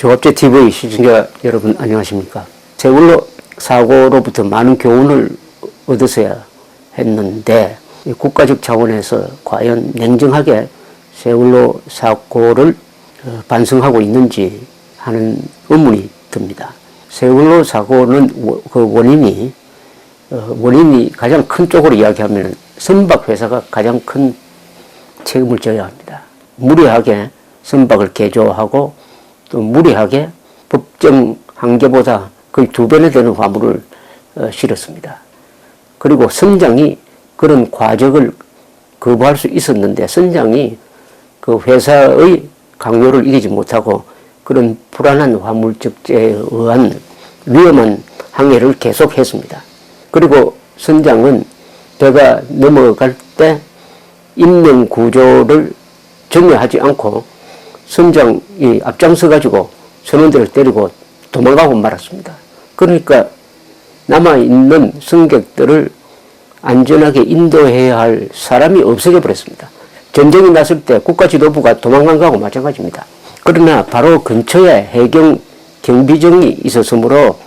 조갑제 TV 시청자 여러분 안녕하십니까. 세월호 사고로부터 많은 교훈을 얻었어야 했는데 국가적 차원에서 과연 냉정하게 세월호 사고를 반성하고 있는지 하는 의문이 듭니다. 세월호 사고는 그 원인이 가장 큰 쪽으로 이야기하면 선박회사가 가장 큰 책임을 져야 합니다. 무리하게 선박을 개조하고 또 무리하게 법정 한계보다 거의 2배나 되는 화물을 실었습니다. 그리고 선장이 그런 과적을 거부할 수 있었는데 선장이 그 회사의 강요를 이기지 못하고 그런 불안한 화물 적재에 의한 위험한 항해를 계속했습니다. 그리고 선장은 배가 넘어갈 때 인명 구조를 전혀 하지 않고 선장이 앞장서 가지고 선원들을 때리고 도망가고 말았습니다. 그러니까 남아있는 승객들을 안전하게 인도해야 할 사람이 없어져 버렸습니다. 전쟁이 났을 때 국가지도부가 도망간 거하고 마찬가지입니다. 그러나 바로 근처에 해경 경비정이 있었으므로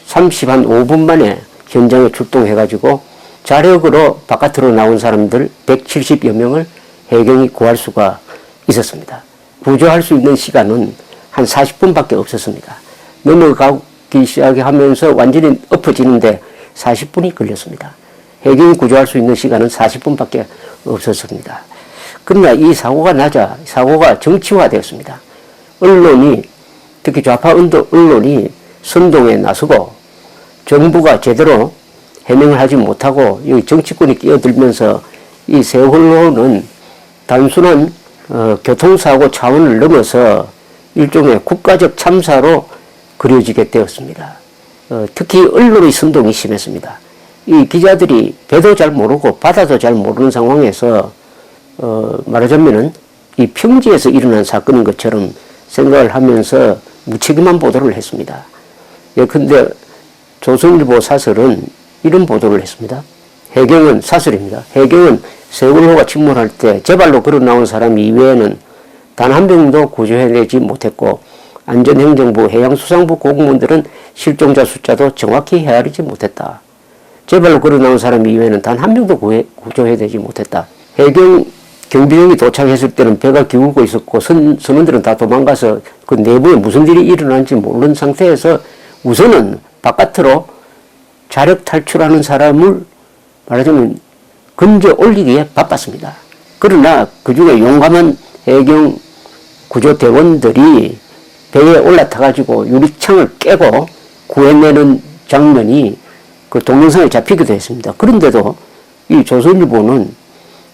5분 만에 현장에 출동해가지고 자력으로 바깥으로 나온 사람들 170여 명을 해경이 구할 수가 있었습니다. 구조할 수 있는 시간은 한 40분밖에 없었습니다. 넘어가기 시작하면서 완전히 엎어지는데 40분이 걸렸습니다. 해경이 구조할 수 있는 시간은 40분밖에 없었습니다. 그러나 이 사고가 나자 사고가 정치화되었습니다. 언론이 특히 좌파 언론이 선동에 나서고 정부가 제대로 해명을 하지 못하고 여기 정치권이 끼어들면서 이 세월호는 단순한 교통사고 차원을 넘어서 일종의 국가적 참사로 그려지게 되었습니다. 특히 언론의 선동이 심했습니다. 이 기자들이 배도 잘 모르고 바다도 잘 모르는 상황에서 말하자면은 이 평지에서 일어난 사건인 것처럼 생각을 하면서 무책임한 보도를 했습니다. 예컨대 조선일보 사설은 이런 보도를 했습니다. 해경은 사설입니다. 해경은 세월호가 침몰할 때 제발로 걸어 나온 사람 이외에는 단 한 명도 구조해내지 못했고 안전행정부 해양수산부 공무원들은 실종자 숫자도 정확히 헤아리지 못했다. 제발로 걸어 나온 사람 이외에는 단 한 명도 구조해내지 못했다. 해경 경비정이 도착했을 때는 배가 기울고 있었고 선원들은 다 도망가서 그 내부에 무슨 일이 일어났는지 모르는 상태에서 우선은 바깥으로 자력 탈출하는 사람을 말하자면 건져 올리기에 바빴습니다. 그러나 그중에 용감한 해경 구조대원들이 배에 올라타가지고 유리창을 깨고 구해내는 장면이 그 동영상에 잡히기도 했습니다. 그런데도 이 조선일보는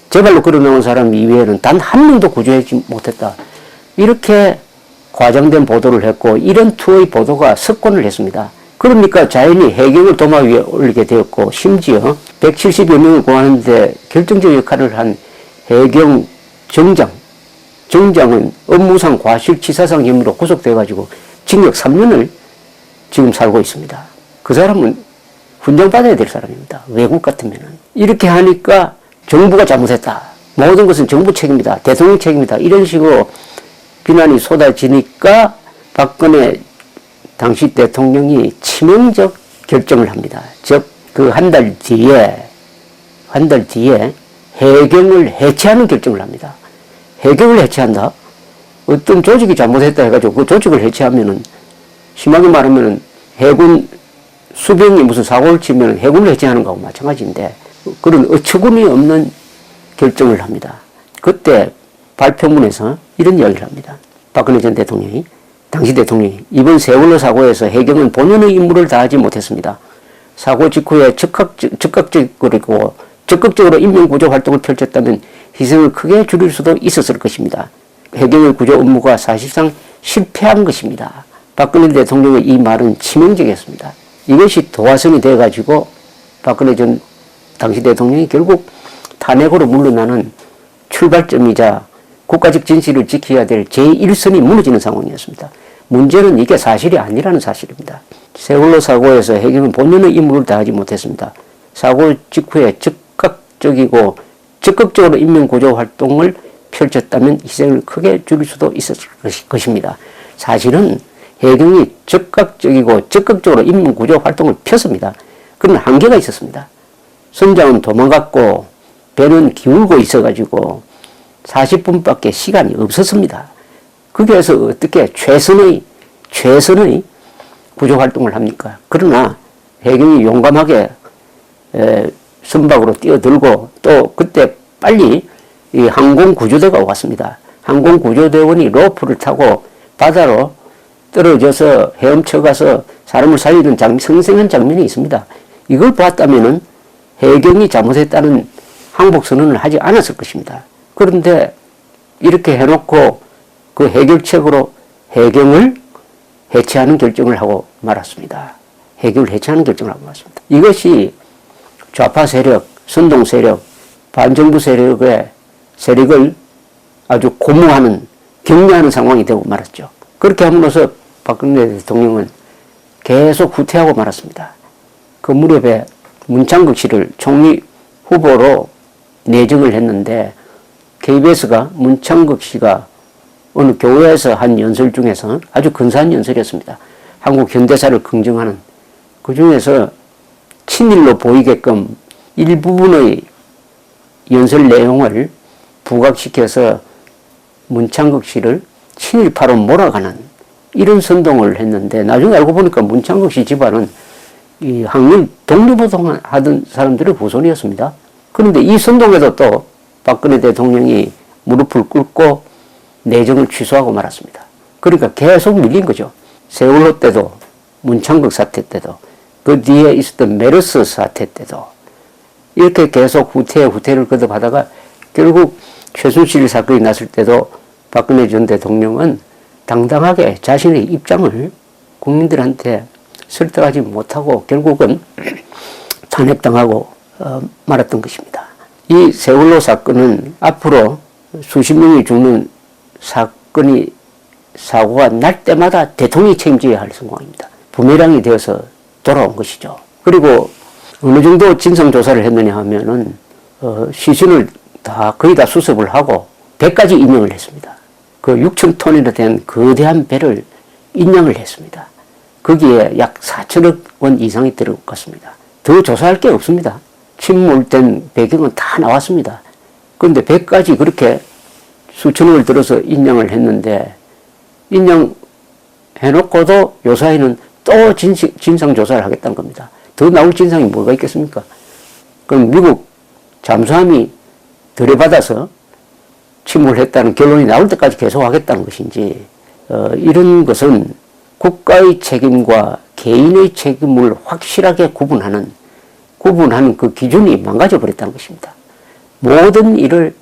제발로 걸어나온 사람 이외에는 단 한 명도 구조하지 못했다. 이렇게 과장된 보도를 했고 이런 투의 보도가 석권을 했습니다. 그러니까 자연히 해경을 도마 위에 올리게 되었고 심지어 170여 명을 구하는데 결정적 역할을 한 해경 정장은 업무상 과실치사상 혐의로 구속돼가지고 징역 3년을 지금 살고 있습니다. 그 사람은 훈장받아야 될 사람입니다. 외국 같으면은. 이렇게 하니까 정부가 잘못했다. 모든 것은 정부 책임이다. 대통령 책임이다. 이런 식으로 비난이 쏟아지니까 박근혜 당시 대통령이 치명적 결정을 합니다. 즉, 그 한 달 뒤에 해경을 해체하는 결정을 합니다. 해경을 해체한다? 어떤 조직이 잘못했다 해가지고 그 조직을 해체하면은, 심하게 말하면은 해군 수병이 무슨 사고를 치면 해군을 해체하는 거하고 마찬가지인데, 그런 어처구니 없는 결정을 합니다. 그때 발표문에서 이런 이야기를 합니다. 박근혜 전 대통령이, 당시 대통령이 이번 세월호 사고에서 해경은 본연의 임무를 다하지 못했습니다. 사고 직후에 적극적으로 인명구조 활동을 펼쳤다면 희생을 크게 줄일 수도 있었을 것입니다. 해경의 구조 업무가 사실상 실패한 것입니다. 박근혜 대통령의 이 말은 치명적이었습니다. 이것이 도화선이 돼가지고 박근혜 전 당시 대통령이 결국 탄핵으로 물러나는 출발점이자 국가적 진실을 지켜야 될 제1선이 무너지는 상황이었습니다. 문제는 이게 사실이 아니라는 사실입니다. 세월호 사고에서 해경은 본연의 임무를 다하지 못했습니다. 사고 직후에 적극적으로 인명구조 활동을 펼쳤다면 희생을 크게 줄일 수도 있었을 것입니다. 사실은 해경이 적극적이고 적극적으로 인문구조 활동을 폈습니다. 그런 한계가 있었습니다. 선장은 도망갔고 배는 기울고 있어가지고 40분밖에 시간이 없었습니다. 거기에서 어떻게 최선의 구조활동을 합니까? 그러나 해경이 용감하게 선박으로 뛰어들고 또 그때 빨리 이 항공구조대가 왔습니다. 항공구조대원이 로프를 타고 바다로 떨어져서 헤엄쳐 가서 사람을 살리는 생생한 장면이 있습니다. 이걸 봤다면은 해경이 잘못했다는 항복선언을 하지 않았을 것입니다. 그런데 이렇게 해놓고 그 해결책으로 해경을 해체하는 결정을 하고 말았습니다. 해경을 해체하는 결정을 하고 말았습니다. 이것이 좌파 세력, 선동 세력, 반정부 세력의 세력을 아주 고무하는, 격려하는 상황이 되고 말았죠. 그렇게 함으로써 박근혜 대통령은 계속 후퇴하고 말았습니다. 그 무렵에 문창극 씨를 총리 후보로 내정을 했는데 KBS가 문창극 씨가 어느 교회에서 한 연설 중에서 아주 근사한 연설이었습니다. 한국 현대사를 긍정하는, 그 중에서 친일로 보이게끔 일부분의 연설 내용을 부각시켜서 문창극 씨를 친일파로 몰아가는 이런 선동을 했는데, 나중에 알고 보니까 문창극 씨 집안은 이 항일 독립운동 하던 사람들의 후손이었습니다. 그런데 이 선동에도 또 박근혜 대통령이 무릎을 꿇고 내정을 취소하고 말았습니다. 그러니까 계속 밀린 거죠. 세월호 때도, 문창극 사태 때도, 그 뒤에 있었던 메르스 사태 때도 이렇게 계속 후퇴를 거듭하다가 결국 최순실 사건이 났을 때도 박근혜 전 대통령은 당당하게 자신의 입장을 국민들한테 설득하지 못하고 결국은 탄핵당하고 말았던 것입니다. 이 세월호 사건은 앞으로 수십 명이 죽는 사고가 날 때마다 대통령이 책임져야 할 상황입니다. 부메랑이 되어서 돌아온 것이죠. 그리고 어느 정도 진상조사를 했느냐 하면은 시신을 거의 다 수습을 하고 배까지 인양을 했습니다. 그 6,000톤이나 된 거대한 배를 인양을 했습니다. 거기에 약 4천억 원 이상이 들어갔습니다. 더 조사할 게 없습니다. 침몰된 배경은 다 나왔습니다. 그런데 배까지 그렇게 수천억을 들어서 인양을 했는데, 인양해놓고도 요사이는 또 진상조사를 하겠다는 겁니다. 더 나올 진상이 뭐가 있겠습니까? 그럼 미국 잠수함이 들여받아서 침몰했다는 결론이 나올 때까지 계속 하겠다는 것인지, 이런 것은 국가의 책임과 개인의 책임을 확실하게 구분하는 그 기준이 망가져 버렸다는 것입니다. 모든 일을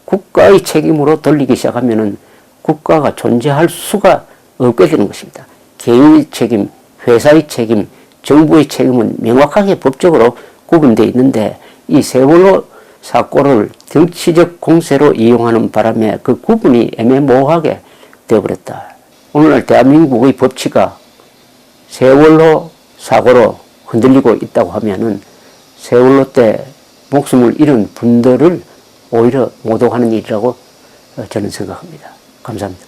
국가의 책임으로 돌리기 시작하면은 국가가 존재할 수가 없게 되는 것입니다. 개인의 책임, 회사의 책임, 정부의 책임은 명확하게 법적으로 구분되어 있는데, 이 세월호 사고를 정치적 공세로 이용하는 바람에 그 구분이 애매모호하게 되어버렸다. 오늘날 대한민국의 법치가 세월호 사고로 흔들리고 있다고 하면은 세월호 때 목숨을 잃은 분들을 오히려 모독하는 일이라고 저는 생각합니다. 감사합니다.